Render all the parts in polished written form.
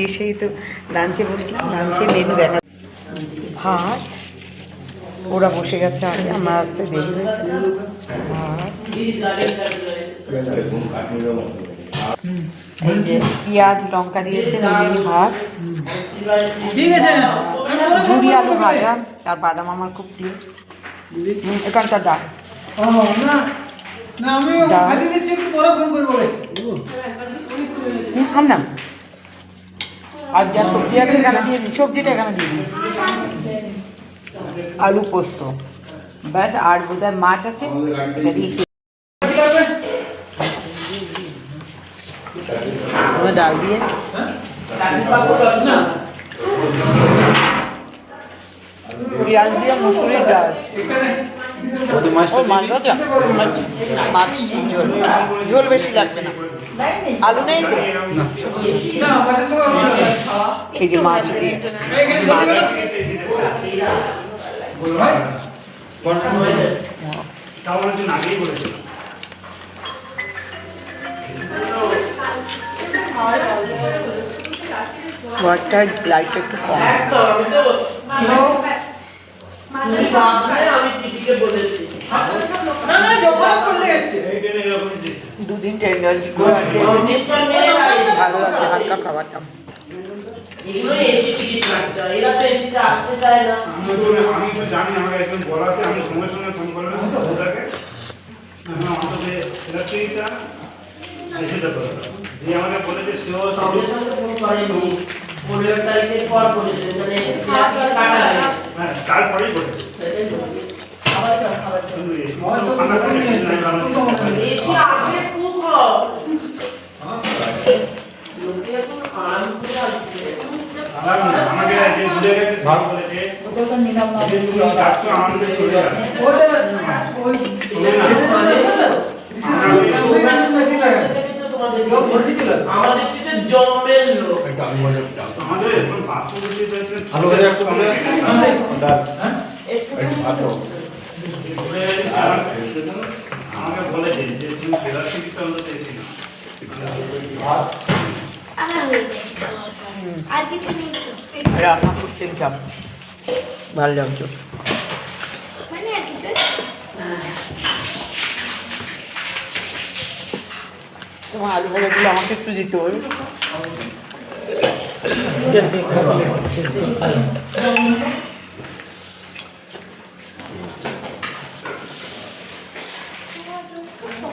এসেই তো লাঞ্চে বসলাম, লাঞ্চে মেনু দেখা ভাত, ওরা বসে গেছে আগে, আমার আসতে দেরি হয়েছে। ভাত, এই যে পেঁয়াজ লঙ্কা দিয়েছে, নুনি ভাত, ঝুড়ি আলু ভাজা, আর বাদাম আমার খুব প্রিয়। এখানটা ডাল, না আর যা সবজি আছে এখানে দিয়ে দিই, সবজিটা এখানে দিয়ে দিই, আলু পোস্ত ব্যাস, আর বোধহয় মাছ আছে এটা দিয়ে ডাল দিয়ে পেঁয়াজ দিয়ে মুসুরির ডাল, মাছ ভাজা, মাছ ঝোল, ঝোল বেশি লাগবে না, আলু নেই তো, এই যে মাছ দিয়ে মাছ, ঘরটা লাইটটা একটু কম, দুদিন টেন্ডারজি করে ভালো লাগছে হালকা খাবারটা। রান্না করতে চাপ ভালো লাগছে, তোমার আলু ভাজা দিলে আমাকে একটু দিতে হবে,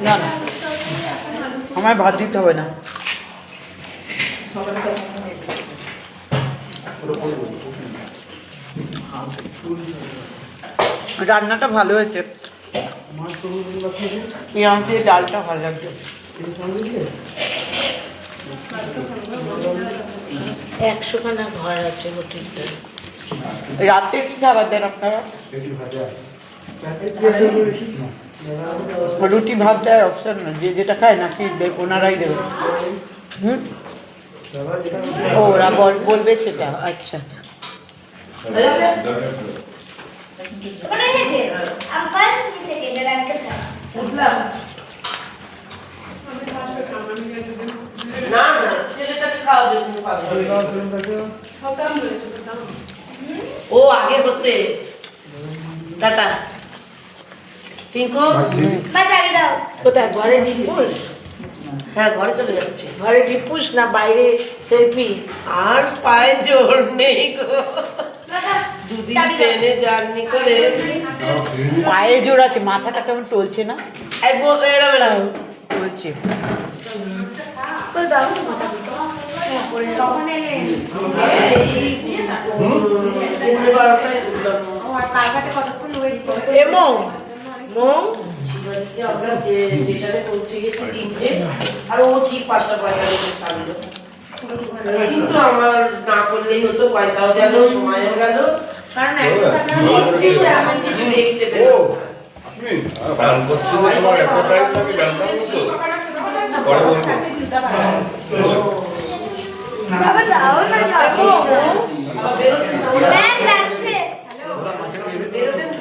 না না আমায় ভাত দিতে হবে না, রান্নাটা ভালো হয়েছে, পেঁয়াজ দিয়ে ডালটা ভালো লাগছে, 100খানা ঘর আছে হোটেলটা। রাতে কি খাবার দেন আপনারা? রুটি ভাত দেয় অপশন না, যে যেটা খায় নাকি ওনারাই দেবে? ও ওরা বলবে সেটা, আচ্ছা ও আগে হতে টাটা টিঙ্কু কোথায় ঘরে ডিপুস? হ্যাঁ ঘরে চলে যাচ্ছে, ঘরে ডিপুস না বাইরে সেলফি, আর পায়ে জোর নেই গো, দুদিন ট্রেনে জার্নি করে পায়ে জোর আছে, মাথাটা কেমন টলছে না? টলছে আমরা যে স্টেশনে পৌঁছে গেছি 3টে, আর ও ঠিক 5:45 ছাড়লো, কিন্তু আমার না করলেই হতো, পয়সাও গেল সময়ও গেল, কারণ এখন কিছু দেখতে পেলাম বাবা দাও না যাবো ব্যাগ লাগছে। বেরোবেন